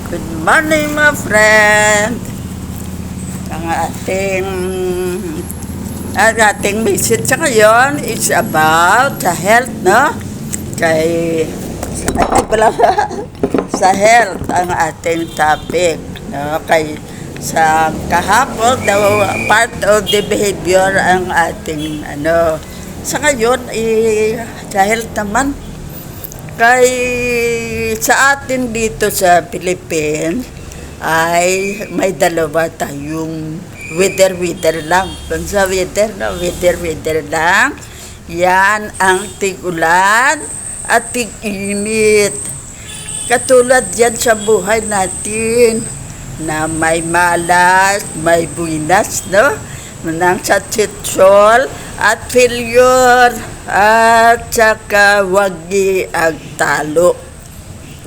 Good morning, my friend. Ang ating message sa ngayon is about sa health, no? Kay sa health ang ating topic, no? Kay sa kahapon daw part of the behavior ang ating sa ngayon sa health naman. Kay sa atin dito sa Philippines ay may dalawa tayong weather lang. Kung sa weather lang, yan ang tig-ulan at tig-init. Katulad yan sa buhay natin na may malas, may buinas, no? Nang sa titsol at failure at saka wagi ang talo.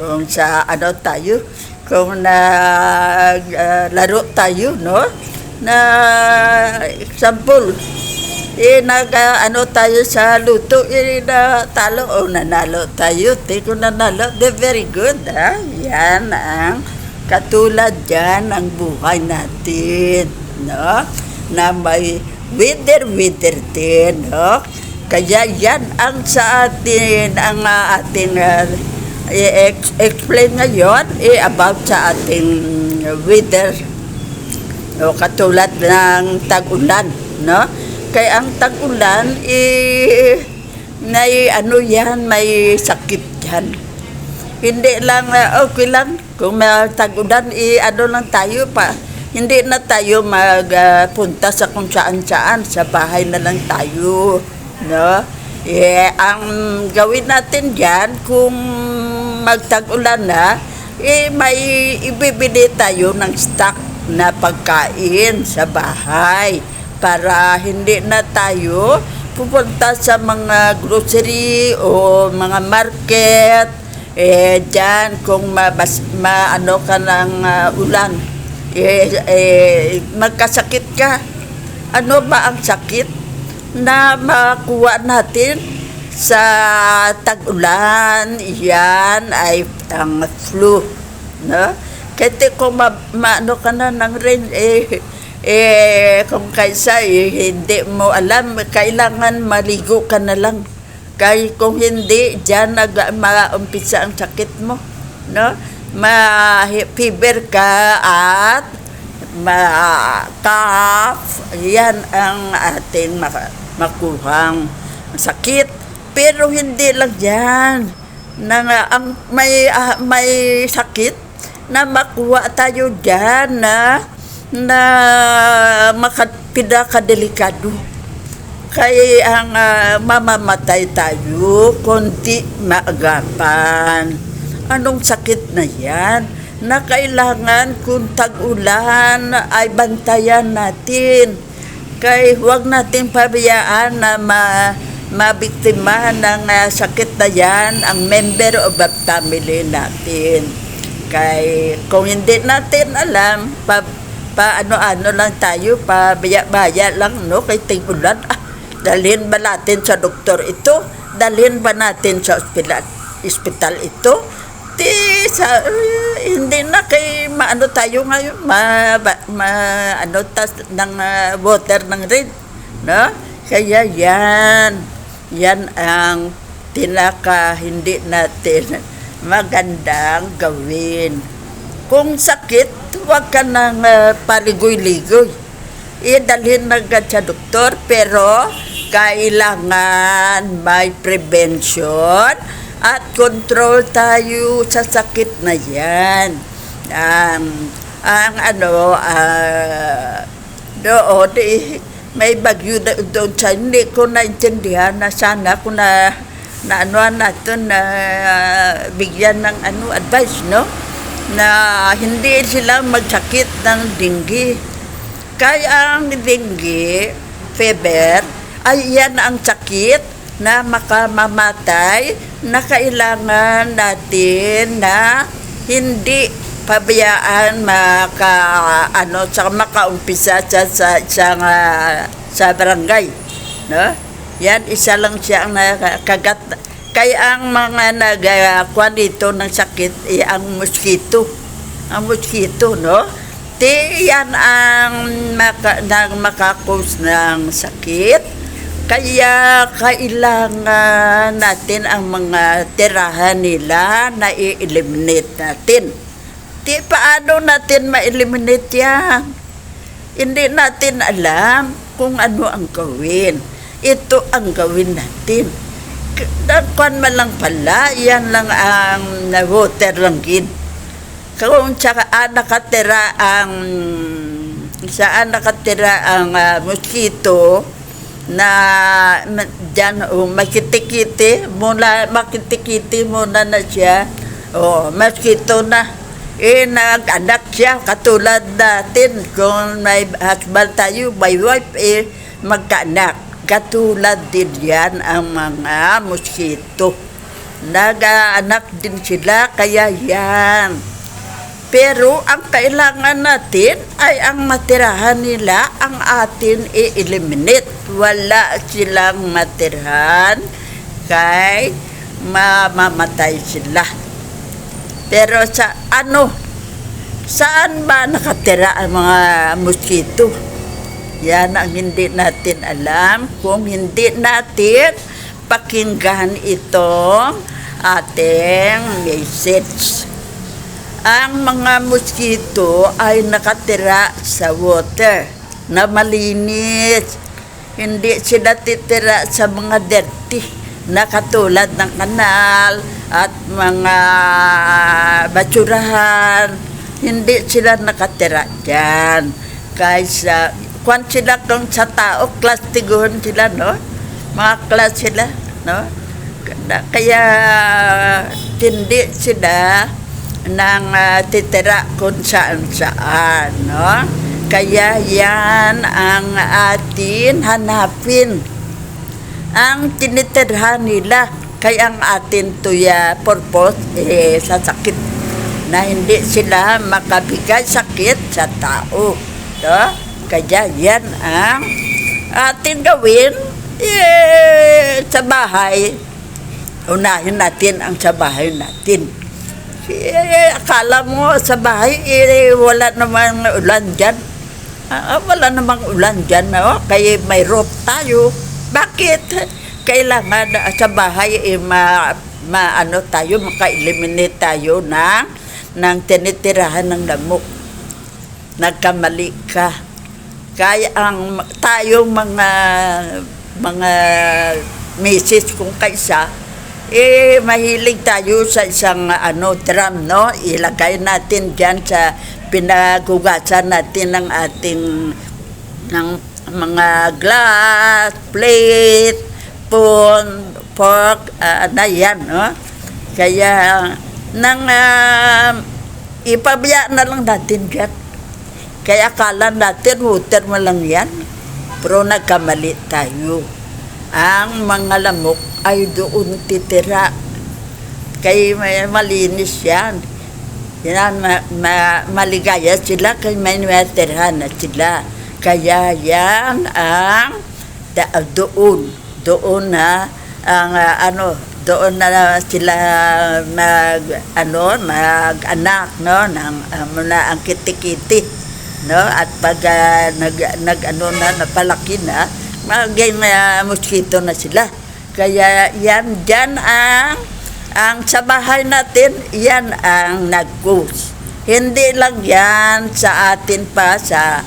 Kung sa tayo, kung laro tayo, no? Na example, tayo sa luto, na talo o nanalo tayo. Kung nanalo, very good, ha? Yan ang katulad dyan ang buhay natin, no? Na may weather din, no? Kaya yan ang sa atin, ang ating i-explain ngayon about sa ating weather, no? Katulad ng tag-ulan, no? Kaya ang tag-ulan may sakit yan. Hindi lang okay lang kung may tag-ulan lang tayo pa. Hindi na tayo magpunta sa kung saan-saan, sa bahay na lang tayo, no? Ang gawin natin diyan kung magtag-ulan na, may ibibili tayo ng stock na pagkain sa bahay para hindi na tayo pupunta sa mga grocery o mga market diyan kung ka ng ulan. Magkasakit ka. Ano ba ang sakit na makuha natin sa tag-ulan? Yan ay ang flu, no? Kasi kung ka na ng rain, kung kaysa hindi mo alam, kailangan maligo ka na lang. Kaya kung hindi, dyan maumpisa ang sakit mo, no? Ma-fever ka at ma-cough, yan ang ating makuhang sakit. Pero hindi lang yan ang may sakit na makuha tayo dyan na pinakadelikado. Kaya ang mamamatay tayo kundi maagapan. Anong sakit na yan na kailangan kung tag-ulan ay bantayan natin? Kaya huwag natin pabayaan na mabiktima ng sakit na yan ang member of the family natin. Kaya kung hindi natin alam, ano lang tayo, pabaya-baya lang, no? Kay tag-ulan, dalhin ba natin sa doktor ito? Dalhin ba natin sa ospital ito? Hindi na kay tayo ngayon ng water ng rain, no? Kaya yan ang hindi natin magandang gawin. Kung sakit, huwag ka nang paligoy-ligoy, dalhin agad sa doktor, pero kailangan may prevention at control tayo sa sakit na yan. May bagyo doon sa hindi ko naintindihan na sana kung natin na bigyan ng advice, no? Na hindi sila magsakit ng dengue. Kaya ang dengue fever ay yan ang sakit na makamamatay, na kailangan natin na hindi pabayaan makaumpisa sa barangay, no? Yan isa lang siya ang nakagat. Kaya ang mga nagkuha dito ng sakit ang mosquito. ang mosquito, no? Yan ang makakos ng sakit. Kaya kailangan natin ang mga tirahan nila na i-eliminate natin. Paano natin ma-eliminate yan? Hindi natin alam kung ano ang gawin. Ito ang gawin natin. Kuan man lang pala, yan lang ang water lang gid. Kung saan nakatira ang mosquito na dyan makitikiti muna na siya, mosquito na nag-anak siya katulad natin kung may husband tayo, may wife magkaanak, katulad din yan ang mga mosquito, nag-anak din sila, kaya yan. Pero ang kailangan natin ay ang matirahan nila ang atin i-eliminate. Wala silang matirahan kay mamamatay sila. Pero saan ba nakatira ang mga mosquito? Yan ang hindi natin alam kung hindi natin pakinggan itong ating message. Ang mga mosquito ay nakatira sa water na malinis. Hindi sila titira sa mga dirty na katulad ng kanal at mga basurahan. Hindi sila nakatira dyan. Kaysa, kung sila kung sa tao, klastiguhon sila, no? Mga klas sila, no? Kaya hindi sila nang titira kung saan, no? Kaya yan ang atin hanapin. Ang tinitirhan nila, kaya ang atin tuya purpose sa sakit na hindi sila makabigay sakit sa tao, no? Kaya yan ang atin gawin sa bahay. Unahin natin ang sa bahay natin. Akala mo sa bahay, wala namang ulan dyan. Wala namang ulan dyan, no? Kaya may roof tayo. Bakit? Kailangan sa bahay maka-eliminate tayo ng tinitirahan ng lamok. Nagkamali ka. Kaya tayong mga misis kung kaisa, mahilig tayo sa isang drum, no? Ilagay natin dyan sa pinagugasan natin ng ating ng mga glass, plate, spoon, fork, na yan, no? Kaya ipabaya na lang natin dyan. Kaya akala natin water mo lang yan, pero nagkamali tayo. Ang mga lamok ay doon titira. Kaya malinis yan. Yan, maligaya sila, kaya may matirhan na sila. Kaya yan ang doon na doon na sila mag-anak, no, ang kitikiti, no, at pag napalaki na, maging mosquito na sila. Kaya yan, dyan ang sa bahay natin, yan ang nag-cause. Hindi lang yan sa atin pa, sa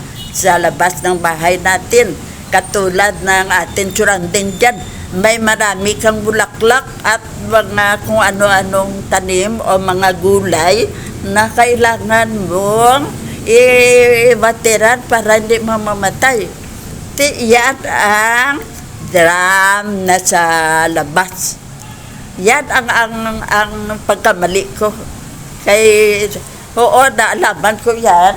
labas ng bahay natin. Katulad ng ating surrounding dyan, may marami kang bulaklak at mga kung ano-anong tanim o mga gulay na kailangan mong i-batiran para hindi mamamatay. Yan ang drum na sa labas. Yan ang pagkamali ko. Naalaman ko yan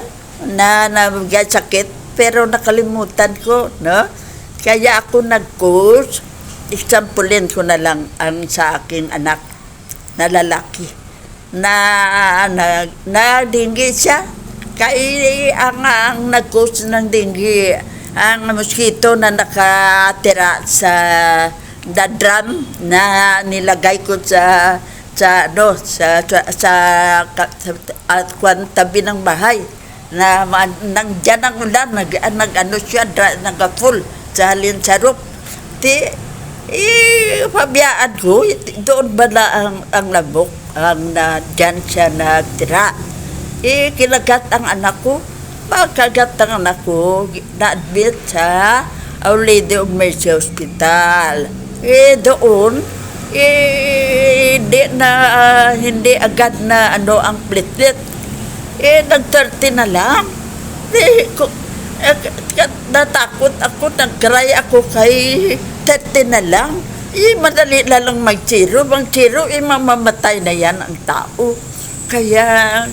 na nabigay sakit, pero nakalimutan ko, no? Kaya ako nag-course, examplein ko na lang ang sa aking anak na lalaki na dinggi siya. Kaya ang nag-course ng dinggi, ang mosquito na nakatira sa drum na nilagay ko sa sa ano tabi ng bahay na nandyan ang ulan nag ano siya nag-full sa halin sa roof pabiyaan ko doon ba na ang lamok ang dyan siya nagtira kinagat ang anak ko makagat ang anak ko na-admit sa Our Lady of Mercy Hospital doon hindi agad na ano ang platelet nag-30 na lang natakot ako nag-cry ako kay 30 na lang madali na lang mag-zero mamamatay na yan ang tao kaya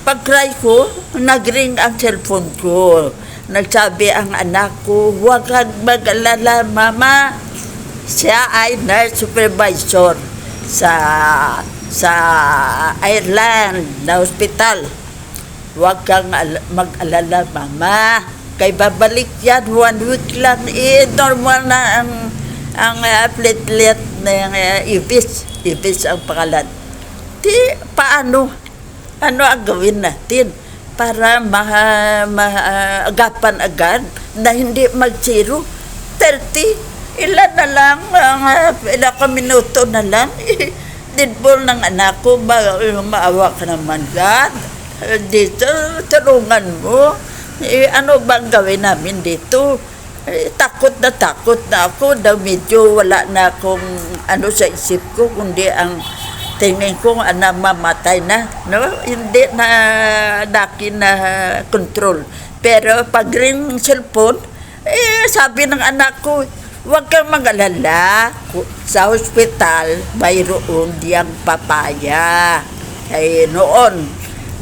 pag-cry ko nag-ring ang cellphone ko nagsabi ang anak ko huwag kang mag-alala mama siya ay nurse supervisor sa Ireland na hospital. Huwag kang mag-alala, mama. Kay babalik yan, 1 week lang. Normal na ang platelet ng ibis. Ibis ang pangalan. Paano? Ano ang gawin natin para maagapan agad na hindi mag-zero? 30 ilan na lang, ilang minuto na lang, dinbol ng anak ko, maawa ka naman, God. Dito, tulungan mo. Ano bang gawin namin dito? Takot na ako, daw medyo wala na akong ano sa isip ko, kundi ang tingin ko, mamatay na. No? Hindi na nakin na control. Pero pag ring cellphone, sabi ng anak ko, huwag kang mag-alala. Sa hospital, mayroon diyang papaya. Kaya noon,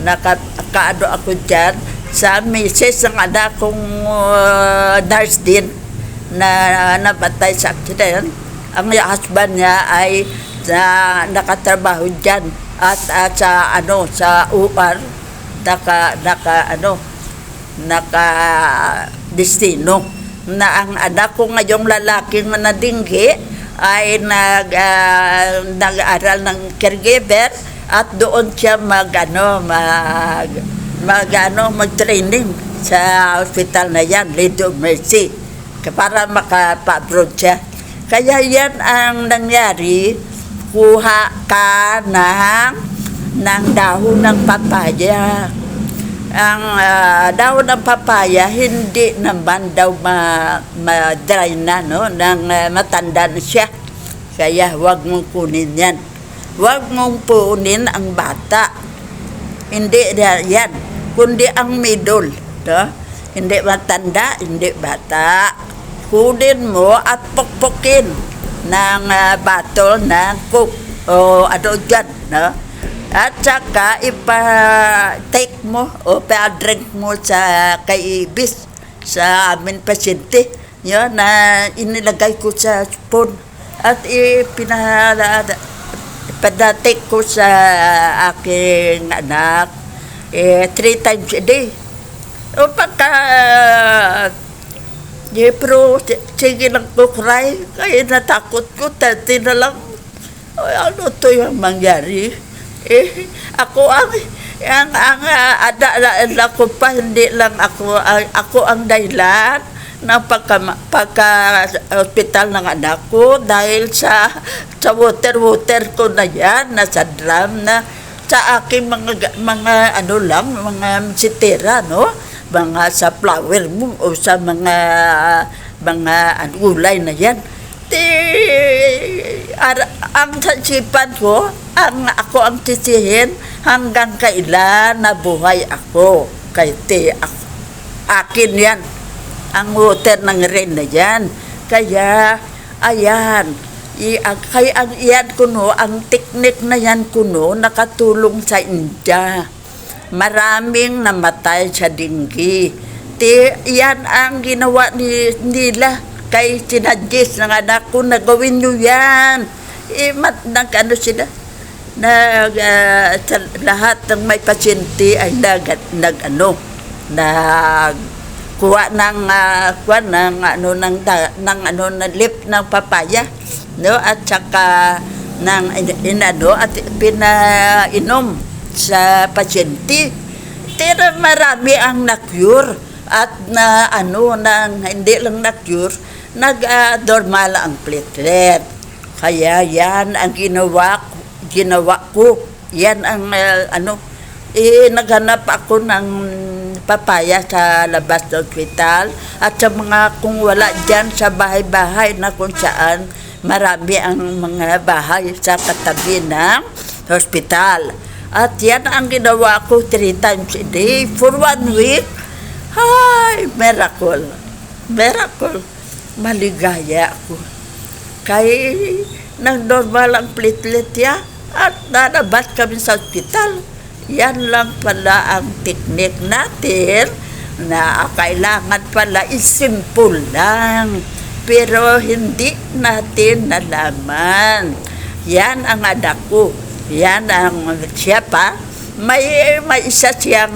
nakaano ako dyan, sa misis ng anak kong nurse din na nabatay sa accident. Ang husband niya ay nakatrabaho dyan at sa UR naka destino na ang anak ko ngayong lalaking nadinggi ay nag-aaral ng caregiver at doon siya mag-training sa hospital na yan, Lady of Mercy, para makapa-abroad siya. Kaya yan ang nangyari, kuha ka ng dahon ng papaya. Ang dahon ng papaya hindi naman daw ma-dry na, no? Matanda na siya. Kaya huwag mong kunin yan. Huwag mong punin ang bata. Hindi yan. Kundi ang middle. No? Hindi matanda, hindi bata. Kunin mo at pukpukin ng bottle ng Coke o ano dyan, no? At saka ipa-take mo o pa-drink mo sa kaibis sa amin pasyente. Yun na inilagay ko sa spoon at ipa-take ko sa aking anak 3 times a day. O pagka pero sige lang ko cry kaya natakot ko 30 na lang. Ano to yung mangyari? Ako ang ko pa, hindi lang ako ang dahilan ng pagka-hospital ng anak ko dahil sa water ko na yan, nasa drum na sa aking mga sitera, no? Mga sa flower mo o sa mga gulay na yan. Ang sasipan ko, ako ang titihin hanggang kailan nabuhay ako. Akin yan. Ang water ng rain na yan. Kaya, ayan. Kaya ang iyan kuno, ang teknik na yan kuno, nakatulong sa India. Maraming namatay sa dinggi. Yan ang ginawa nila. Kay sinadjis ng anak ko na gawin nyo yan. Sila, lahat ng may pasyente ay nagkuha ng lip ng papaya no, at saka ng inano at pinainom sa pasyente. Pero marami ang na-cure at na ano nang hindi lang na-cure, nag-normal ang platelet. Kaya yan ang ginawa ko. Yan ang naghanap ako ng papaya sa labas ng ospital at sa mga kung wala dyan sa bahay-bahay na kung saan marami ang mga bahay sa katabi ng hospital. At yan ang ginawa ko 3 times a day for 1 week. Ay, miracle. Miracle. Maligaya ako. Kaya nang normal ang platelet ya at nalabas kami sa hospital. Yan lang pala ang teknik natin na kailangan pala simple lang. Pero hindi natin nalaman. Yan ang anak ko. Yan ang siya pa. May isa siyang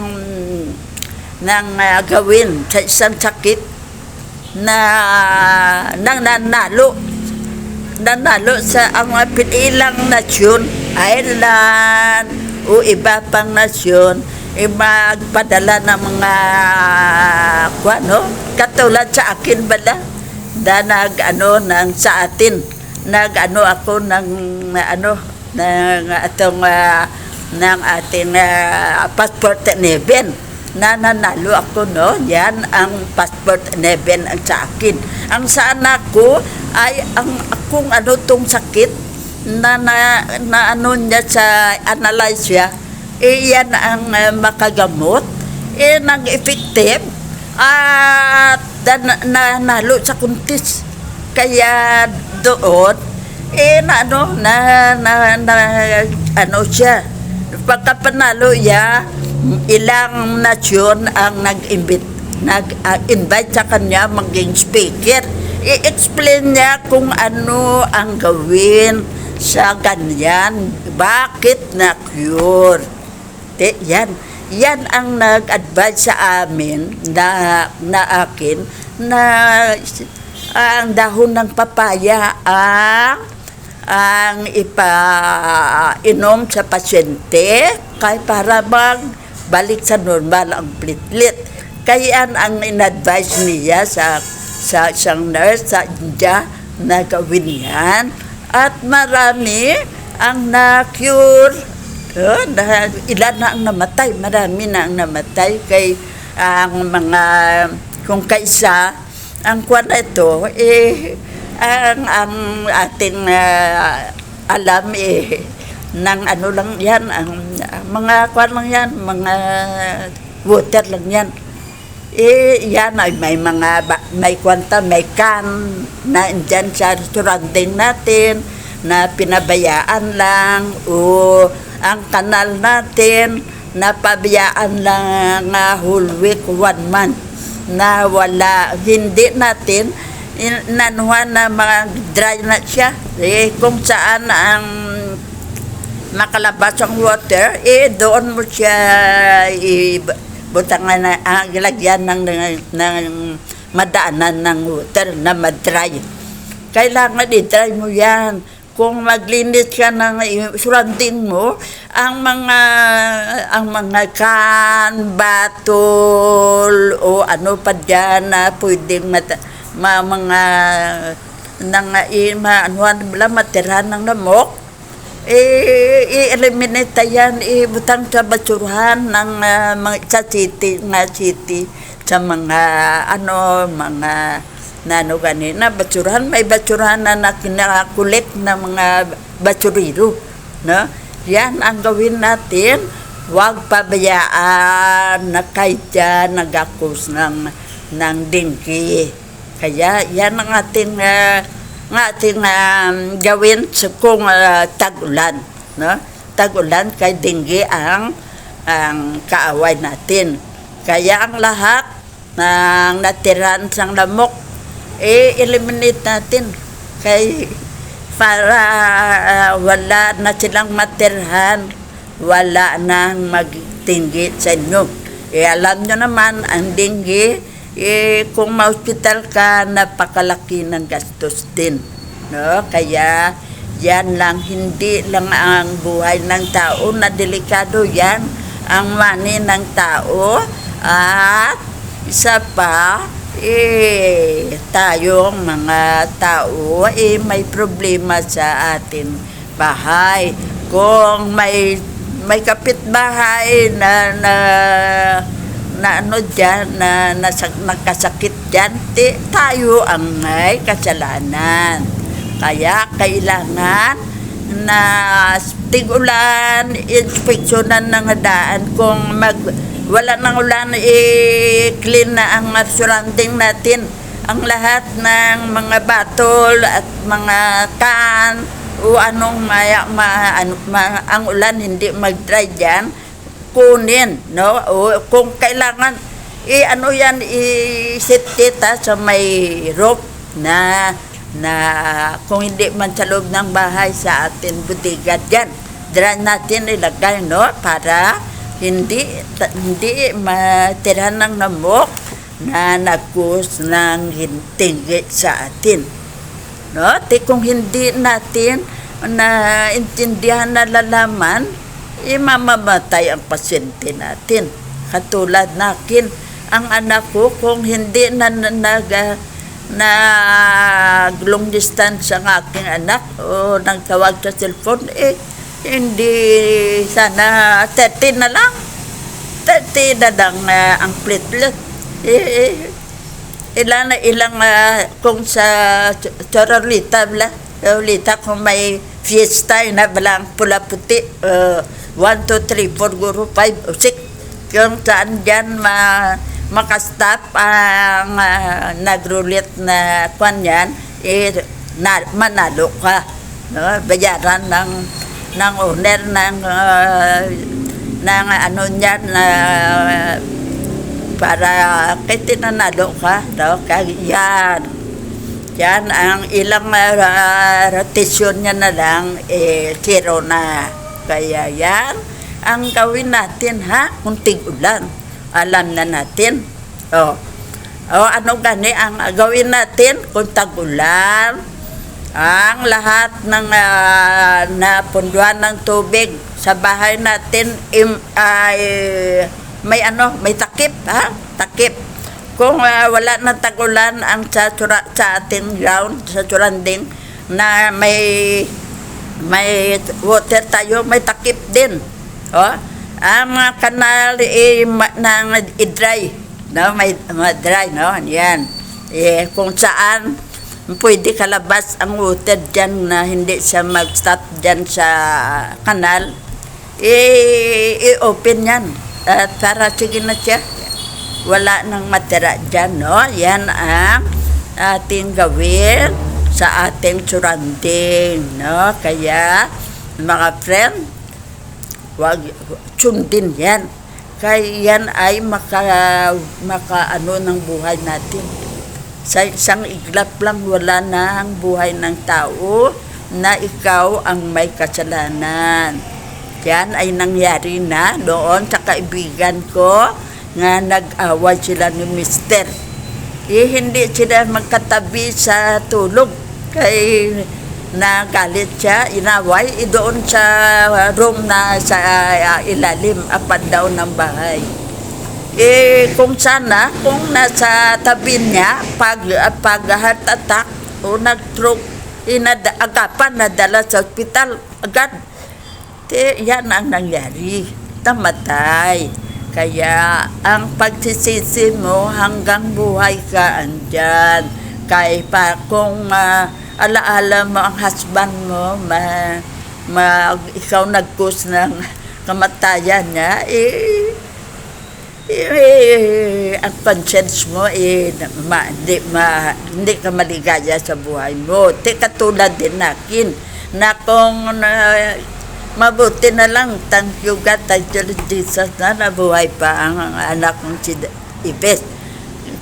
nang gawin sa isang sakit na nang nanalo sa ang pinilang nasyon, Ireland o iba pang nasyon, magpadala ng mga katulad sa akin bala na nang sa atin ako ng ng ating passport 11 na nanalo ako, no? Yan ang passport 11 ang sa akin. Ang sa anak ko ay kung tong sakit na niya sa analyze yan ang makagamot, nang effective at nanalo sa kuntis. Kaya doon siya pagkapanalo niya, ilang nasyon ang nag-invite sa kanya maging speaker. I-explain niya kung ano ang gawin sa ganyan, bakit na-cure. Yan ang nag-advise sa amin na akin na ang dahon ng papaya ang ipainom sa pasyente kay para balik sa normal ang platelet. Kaya ang in-advise niya sa isang nurse sa India na gawin yan. At marami ang na-cure. Ilan na ang namatay. Marami na ang namatay. Kay ang mga, kung kaisa, ang kwan na ito, ang ating alam ng lang yan, ang mga kwan lang yan, mga water lang yan. Yan ay may kwanta, may can na dyan sa surrounding natin na pinabayaan lang, o ang kanal natin na pabayaan lang whole week, 1 month na wala, hindi natin nanuhan na mga dry na siya. Kung saan ang makalabas ang water, doon mo siya butangan na lagyan ng madaanan ng water na madry. Kailangan i-dry mo yan. Kung maglinis ka ng surrounding mo, ang mga can, batol, o ano pa dyan na pwedeng matirahan ng lamok, i-eliminate yan, ibutang sa basurahan ng mga city sa mga ganina basurahan. May basurahan na kinakulit ng mga basurero, no? Yan ang gawin natin. Huwag pabayaan na kahit dyan nagakos ng dengue. Kaya yan ang ating gawin kung tag-ulan, no? Tag-ulan kay dengue ang kaaway natin. Kaya ang lahat ng natiran sang lamok, eliminate natin kay para wala na silang matirhan, wala nang magtinggi sa inyo. Alam nyo naman ang dengue, kung ma-hospital ka, napakalaki ng gastos din, no? Kaya yan lang, hindi lang ang buhay ng tao na delikado yan, ang money ng tao. At isa pa, tayong mga tao, may problema sa ating bahay. Kung may kapitbahay na ano dyan, nakasakit dyan, tayo ang may kasalanan. Kaya kailangan na tigulan, inspeksyonan ng daan. Kung wala ng ulan, i-clean na ang surrounding natin. Ang lahat ng mga batol at mga kan o anong ang ulan hindi mag-dry dyan, kunin, no? O kung kailangan, ano yan, i-set kita sa may rope na kung hindi man sa loob ng bahay, sa atin budiga dyan, dyan natin ilagay, no? Para hindi matirahan ng namok na nagkus ng hintingi sa atin, no? Kung hindi natin na intindihan na lalaman, mamamatay ang pasyente natin. Katulad nakin, ang anak ko, kung hindi na long distance ang aking anak o nagtawag sa cellphone, hindi sana 30 na lang. 30 na lang ang platelet. Ilang kung sa Chorolita, kung may fiesta na balang pula-puti, 1, 2, 3, 4, guro, 5 o 6, yung saan dyan makastop ang nagrulit na kwan yan, manalo ka, no? Bayaran ng owner ng ano niyan, para kay tinanalo ka, no? Kaya yan ang ilang rotation niya na lang, zero na. Kaya yan ang gawin natin, ha? Kung tig-ulan, alam na natin. Ano gani ang gawin natin kung tag-ulan? Ang lahat ng napunduhan ng tubig sa bahay natin ay may takip, ha? Takip. Kung wala ng tag-ulan ang sa ating ground, sa surrounding, na may water tayo, may takip din. Ang mga kanal i-dry, no? May dry, no? Yan. Kung saan pwede kalabas ang water dyan na hindi siya mag-stop dyan sa kanal, i-open yan. Para sige na siya. Wala nang matira dyan, no? Yan ang ating gawin sa ating surrounding, no? Kaya, mga friend, wag sundin yan. Kaya yan ay maka ng buhay natin. Sa isang iglap lang, wala na ang buhay ng tao na ikaw ang may kasalanan. Yan ay nangyari na doon sa kaibigan ko nga nag-away sila ni Mister. Hindi sila magkatabi sa tulog. Kay nagalit siya, inaway, doon sa room na sa ilalim, apat daw ng bahay. Kung sana, kung nasa tabi niya, pag heart attack o nag-stroke, agapan, nadala sa ospital agad. Yan ang nangyari. Tamatay. Kaya ang pagsisisi mo hanggang buhay ka andyan. Kaya kung alaala mo ang husband mo, ikaw nag-cause ng kamatayan niya, ang conscience mo, hindi ka maligaya sa buhay mo. Katulad din nakin, na kung mabuti na lang, thank you God, thank you Jesus, na nabuhay pa ang anak kong si Ibes.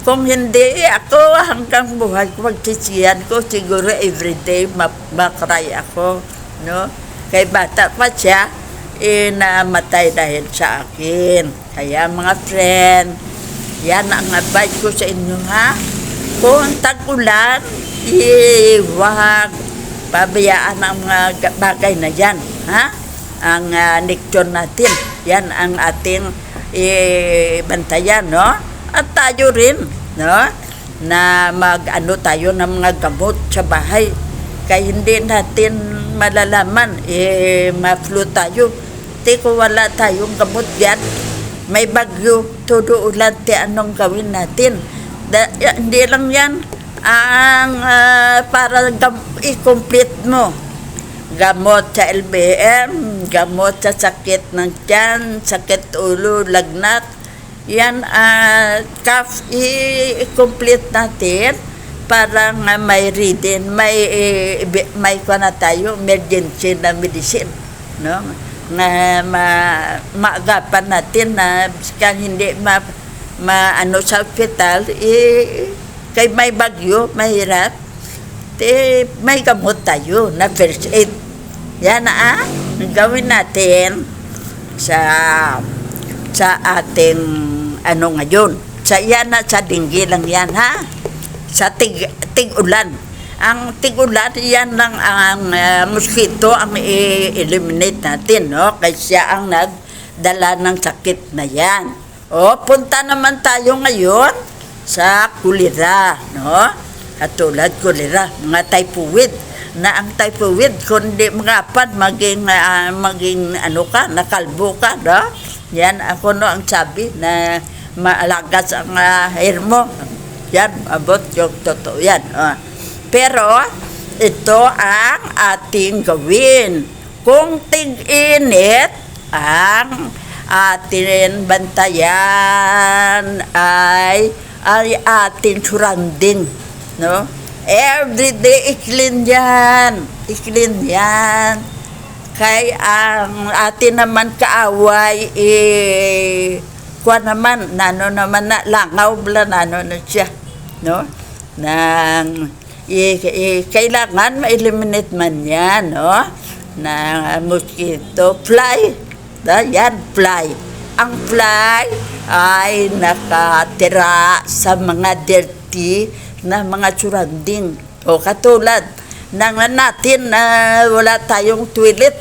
Kung hindi, ako hanggang buhay ko, magsisiyan ko, siguro everyday makry ako, no? Kay bata pa siya, namatay dahil sa akin. Kaya mga friend, yan ang advice ko sa inyo, ha? Kung tag-ulan, pabayaan ang mga bagay na yan, ha? Ang leksyon natin, yan ang ating bantayan, no? At tayo rin, no? Na mag-ano tayo ng mga gamot sa bahay. Kaya hindi natin malalaman, ma-flu tayo. Kung wala tayong gamot yan, may bagyo, todo ulan, anong gawin natin? Hindi lang yan ang para i-complete mo. Gamot sa LBM, gamot sa sakit ng tiyan, sakit ulo, lagnat. Yan, cough, i-complete natin para nga may reading, may na tayo, emergency na medicine, no? Na maagapan natin na kung hindi ano sa hospital, kay may bagyo, mahirap, may gamot tayo na first aid. Yan gawin natin sa ating ano ngayon. Sa dinggi lang yan, ha? Sa tig-ulan. Ang tig-ulan, yan lang ang mosquito ang i-eliminate natin, no? Kasi siya ang nagdala ng sakit na yan. Punta naman tayo ngayon sa kulira, no? Katulad kulira, mga typhoid. Na ang typhoid, kundi magapan, maging ano ka, nakalbo ka, no? Yan, ako no ang sabi na maalagas ang hair mo. Yan, abot yung totoo yan. Pero, ito ang ating gawin. Kung tig-init, ang ating bantayan ay ating surrounding. No? Everyday, i-clean yan. I-clean yan. Kaya ang atin naman kaaway, kuha naman, nano naman na, langaw bla, nano na siya, no? Nang, kailangan ma-eliminate man yan, no? Na mosquito, fly, yan, fly. Ang fly ay nakatira sa mga dirty na mga surrounding. Katulad, nang natin na wala tayong toilet,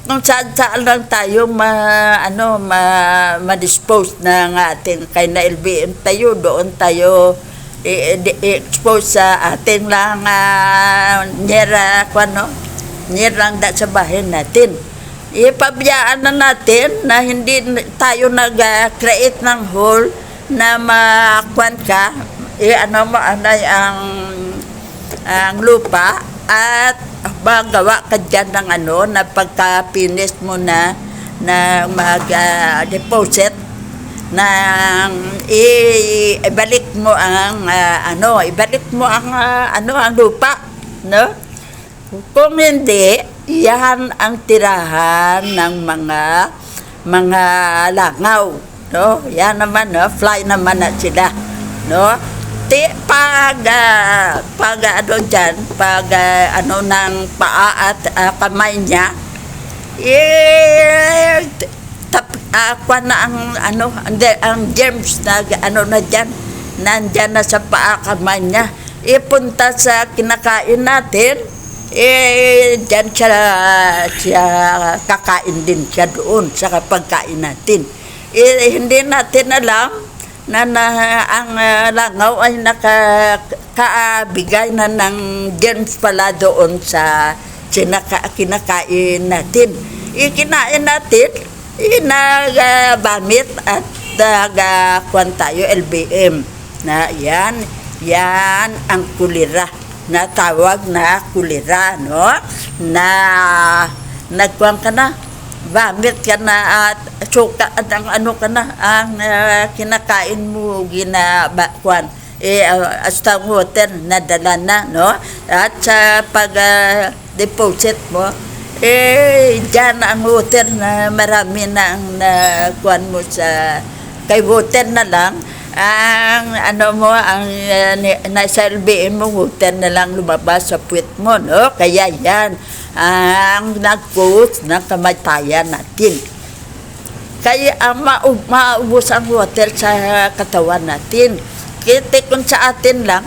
kung saan lang tayo ma-dispose ng ating kay na LBM tayo, doon tayo i-expose sa ating lang nirang sa bahay natin. Ipabiyaan na natin na hindi tayo nag-create ng hole na makwan ka, ang lupa at magawa ka dyan ng na pagka-finish mo na mag-deposit ibalik mo ang ang lupa, no? Kung hindi, yan ang tirahan ng mga langaw, no? Yan naman, no? Fly naman na sila, no? Pag ng paa at kamay niya, ang germs na na dyan, nandyan na sa paa kamay niya, ipunta sa kinakain natin, dyan siya kakain din siya doon sa pagkain natin. Hindi natin alam na ang langaw ay nakabigay na ng germs pala doon sa kinakain natin. Ikinain natin, inagamit at nagakuan tayo LBM. Na yan ang kulira, na tawag na kulira, no? Na nagkuan ka na, vomit ka na at suka at ang kinakain mo ginabakuan astang water na dala na, no? At sa pag deposit mo, dyan ang water na marami na ang nakuan mo sa kay water na lang ang nasa LBM mo, water na lang lumabas sa puwet mo, no? Kaya yan ang nag-cause ng kamatayan natin. Kaya maubos ang water sa katawan natin. Kaya kung sa atin lang,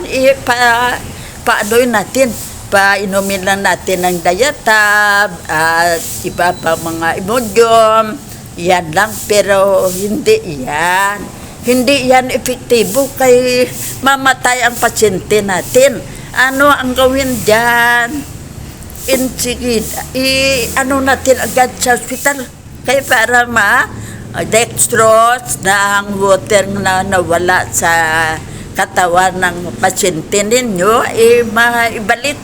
paanoy natin, Ipainumin lang natin ng Diatab at iba pa mga Imodium. Yan lang, pero hindi yan. Hindi yan epektibo kay mamatay ang pasyente natin. Ano ang gawin dyan? Ano natin agad sa hospital. Kaya para dextrose na ang water na nawala sa katawan ng pasyente ninyo, maibalik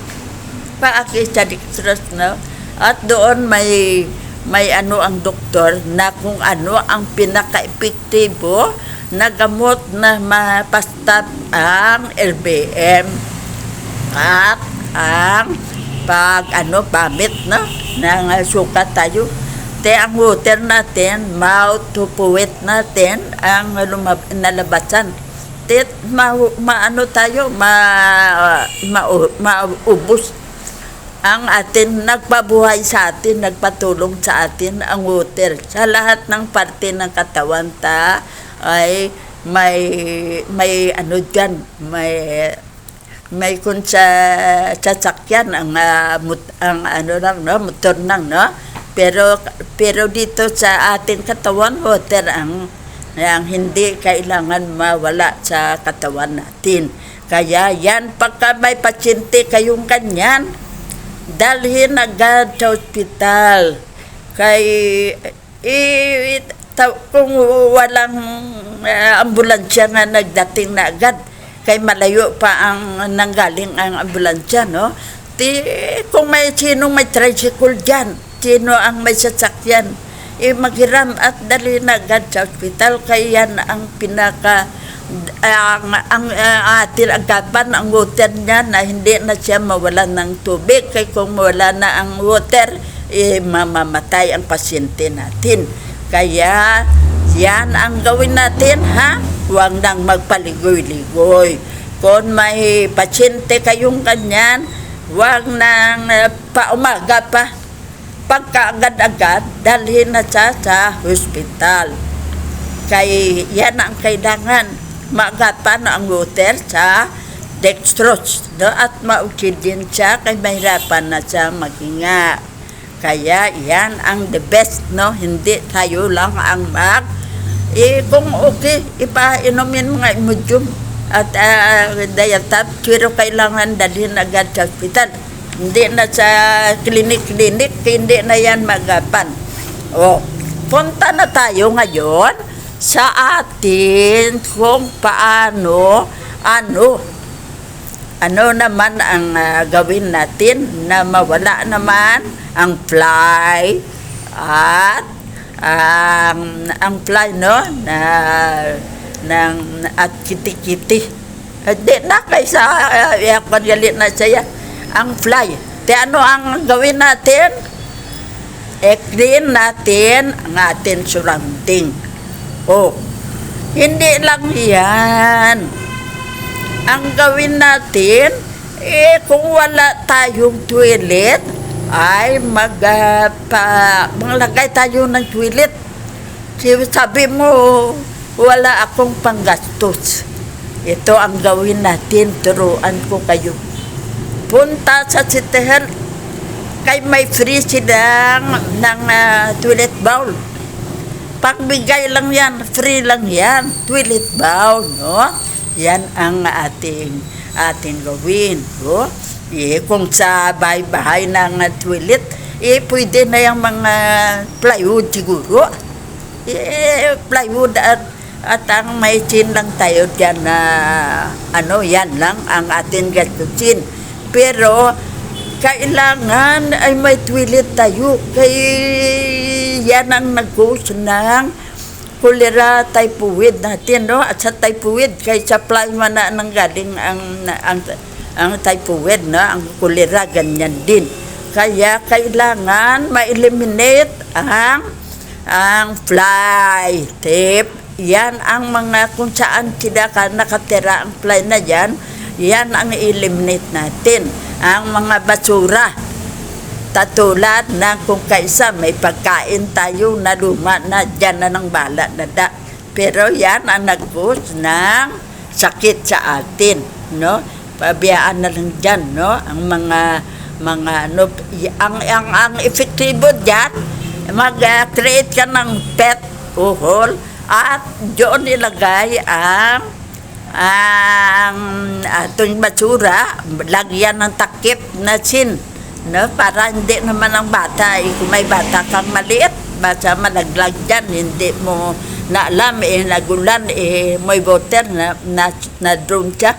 pa sa dextrose, no? At doon may ano ang doktor na kung ano ang pinaka-epektibo na gamot na mapastop ang LBM at ang pamit, no, ng sukat tayo. Ang water natin, mouth to puwet natin ang nalabasan. Maubos ang atin, nagpabuhay sa atin, nagpatulong sa atin ang water. Sa lahat ng parte ng katawan ay may ano dyan, may kung sa sasakyan ang ano lang, no, motor lang, no. Pero dito sa ating katawan, water ang hindi kailangan mawala sa katawan natin. Kaya yan, pagka may pasyente kayong kanyan, dalhin agad sa ospital. Kung walang ambulansya na nagdating na agad, kay malayo pa ang nanggaling ang ambulansya, no? Kung sinong may tricycle dyan, sino ang may sasakyan, maghiram at dalhin agad sa ospital. Kaya yan ang ang ating agapan, ang water niya na hindi na siya mawalan ng tubig. Kaya kung mawala na ang water, mamamatay ang pasyente natin. Kaya yan ang gawin natin, ha? Huwag nang magpaligoy-ligoy. Kung may pasyente kayong kanyan, huwag nang paumaga pa. Pagkaagad-agad, dalhin na siya sa hospital. Kaya yan ang kailangan. Maagapan ang water sa dextrose, no? At ma-oxygen siya, kaya mahirapan na siya maghinga. Kaya yan ang the best, no? Hindi tayo lang ang kung okay, ipainumin mga Imodium at Diatab, pero kailangan dalhin agad sa hospital. Hindi na sa klinik-klinik, hindi na yan magapan. Punta na tayo ngayon sa atin kung paano, ano naman ang gawin natin na mawala naman ang fly at ang fly, no, at kiti-kiti. Hindi na kaysa pagalit na siya ang fly. Ano ang gawin natin? I-clean natin ang ating surrounding. Hindi lang yan. Ang gawin natin, kung wala tayong toilet, ay maglagay tayo ng toilet. Sabi mo, wala akong panggastos. Ito ang gawin natin, turuan ko kayo. Punta sa City Health, kay may free silang ng toilet bowl. Pagbigay lang yan, free lang yan, toilet bowl, no? Yan ang ating gawin, no? Kung sa bahay-bahay ng toilet, pwede na yung mga plywood siguro. Plywood at ang may chin lang tayo dyan na yan lang ang ating gastusin. Pero kailangan ay may toilet tayo. Yan ang nag-cause ng cholera, typhoid natin, no? At sa typhoid, kay supply man na nang galing ang typhoid, no? Ang cholera, ganyan din. Kaya kailangan ma-eliminate ang fly tip. Yan ang mga kung saan sila nakatira ang fly na yan, yan ang eliminate natin. Ang mga basura, tatulad na kung kaisa may pagkain tayo na luma na dyan na ng bala na da. Pero yan ang nag-cause ng sakit sa atin, no? Pabayaan na lang dyan, no? Ang ano, ang epektibo dyan, mag-create ka ng pet o hole at doon ilagay ang ating basura, lagyan ng takip na sin, no? Para hindi naman ang bata, kung may bata kang maliit, basta malaglag dyan, hindi mo na alam, nagulan, may water na drone siya.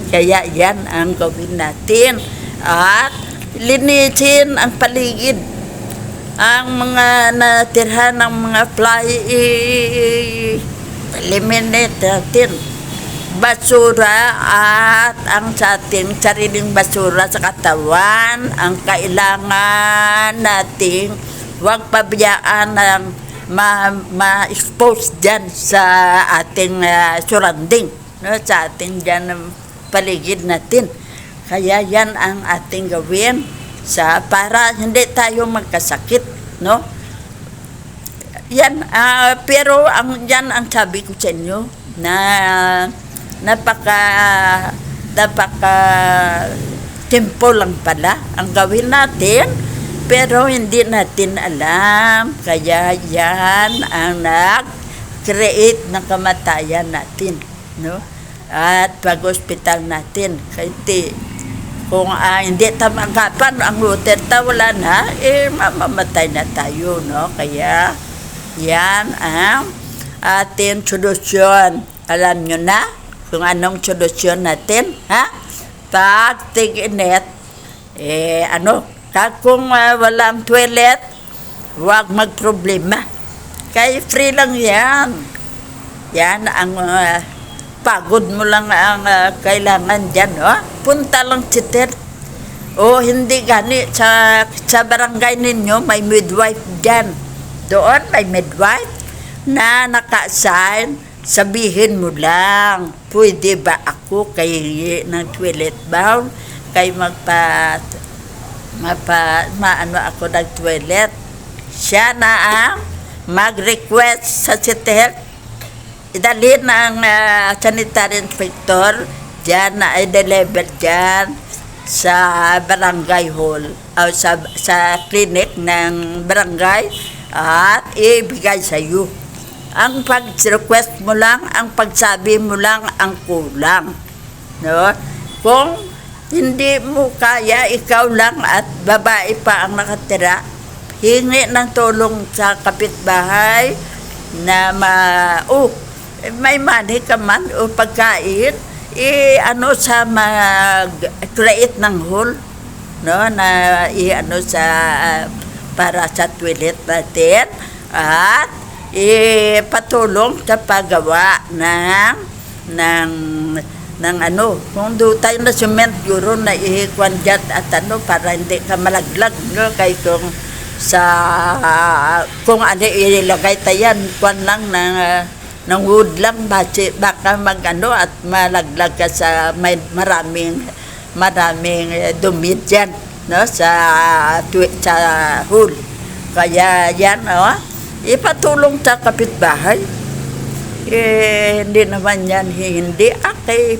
Kaya yan ang gawin natin. At linisin ang paligid. Ang mga natirhan ng mga fly, eliminate natin. Basura at ang sa ating sariling basura sa katawan, ang kailangan nating huwag pabayaan ng ma-expose dyan sa ating surrounding, no? Sa ating dyan paligid natin. Kaya yan ang ating gawin para hindi tayo magkasakit, no? Yan, pero yan ang sabi ko sa inyo na napaka tempo lang pala ang gawin natin, pero hindi natin alam. Kaya yan ang nag-create ng kamatayan natin, no? At pag-hospital natin, kasi kung hindi tamagapan ang water, wala na, mamamatay na tayo, no? Kaya yan ang ating solusyon. Alam nyo na kung anong solusyon natin, ha? Pag tig-init, kung walang toilet, huwag magproblema. Kaya free lang yan. Yan ang pagod mo lang ang kailangan dyan, no? Punta lang sitir. O hindi gani, sa barangay ninyo, may midwife dyan. Doon may midwife na naka-assign. Sabihin mo lang, pwede ba ako kay ng toilet bowl? Kay maano ako ng toilet. Siya na ang mag-request sa City Health. Idalhin ng sanitary inspector dyan na i-deliver dyan sa barangay hall o sa clinic ng barangay at ibigay sa iyo. Ang pag-request mo lang, ang pagsabi mo lang ang kulang, no? Kung hindi mo kaya, ikaw lang at babae pa ang nakatira, hingi ng tulong sa kapitbahay na may money ka man o pagkain, sa mag-create ng hole, no? Na sa para sa toilet natin at patulong sa paggawa ng kung doon tayo na cement euro na ihikwan dyan at para hindi ka malaglag, no? Kaya kung ilagay tayan kwan lang ng wood lang, baka at malaglag ka sa maraming dumi dyan, no? sa hole. Kaya yan, ipatulong sa kapitbahay. Hindi naman yan, hindi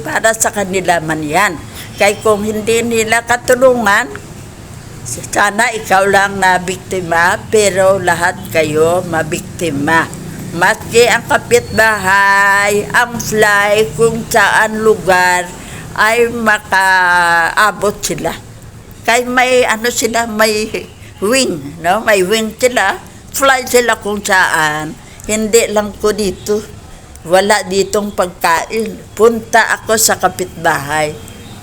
para sa kanila man yan. Kaya kung hindi nila katulungan, sana ikaw lang na biktima, pero lahat kayo mabiktima. Maski ang kapitbahay, ang fly, kung saan lugar ay makaabot sila. Kaya may may wing, no? May wing sila. Fly sila kung saan. Hindi lang ko dito. Wala ditong pagkain. Punta ako sa kapitbahay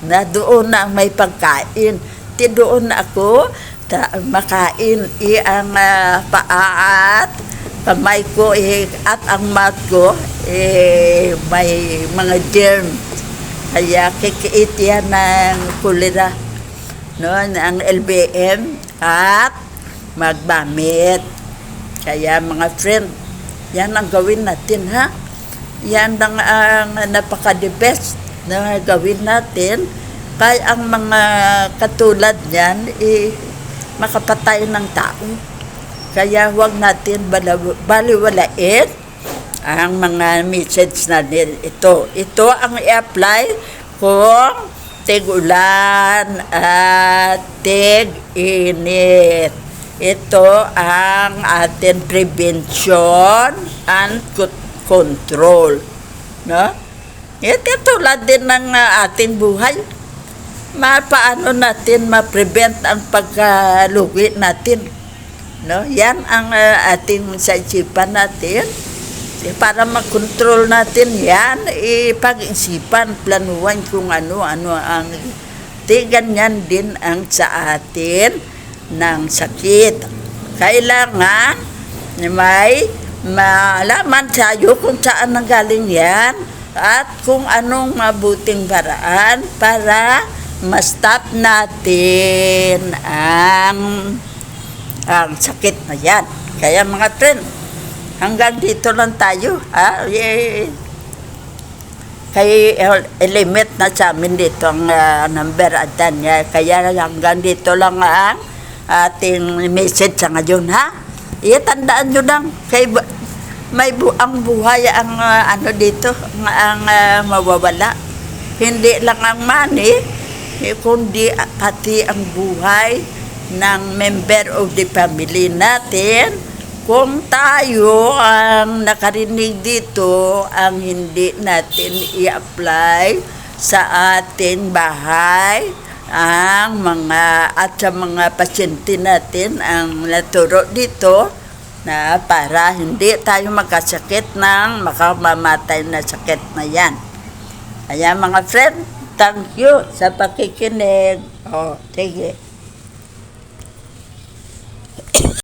na doon na may pagkain. Doon na ako makain. Ang paat, kamay ko at ang mat ko may mga germ. Kaya kikiit yan ng kulera, no? Ang LBM at magbamit. Kaya mga friend, yan ang gawin natin, ha? Yan ang napaka-the best na gawin natin. Kaya ang mga katulad niyan, makapatay ng tao. Kaya huwag natin baliwalain ang mga message na ito. Ito ang i-apply kung tig-ulan at tig-init. Ito ang ating prevention and control. No? Ito tulad din ng ating buhay. Paano natin ma-prevent ang pagkalugi natin? No? Yan ang ating sa isipan natin. Para makontrol natin yan, pag-isipan, planuhan kung ano-ano ang ganyan din ang sa atin ng sakit. Kailangan may malaman tayo kung saan nanggaling yan at kung anong mabuting paraan para ma-stop natin ang sakit na yan. Kaya mga friend, hanggang dito lang tayo. Limit na sa amin dito ang number at niya. Kaya hanggang dito lang ang ating message sa ngayon, ha? Tandaan nyo lang, ang buhay ang dito, ang mawawala. Hindi lang ang money, kundi pati ang buhay ng member of the family natin. Kung tayo ang nakarinig dito, ang hindi natin i-apply sa ating bahay, at sa mga pasyente natin ang naturo dito na para hindi tayo magkasakit ng makamamatay na sakit na yan. Kaya mga friend, thank you sa pakikinig. Sige.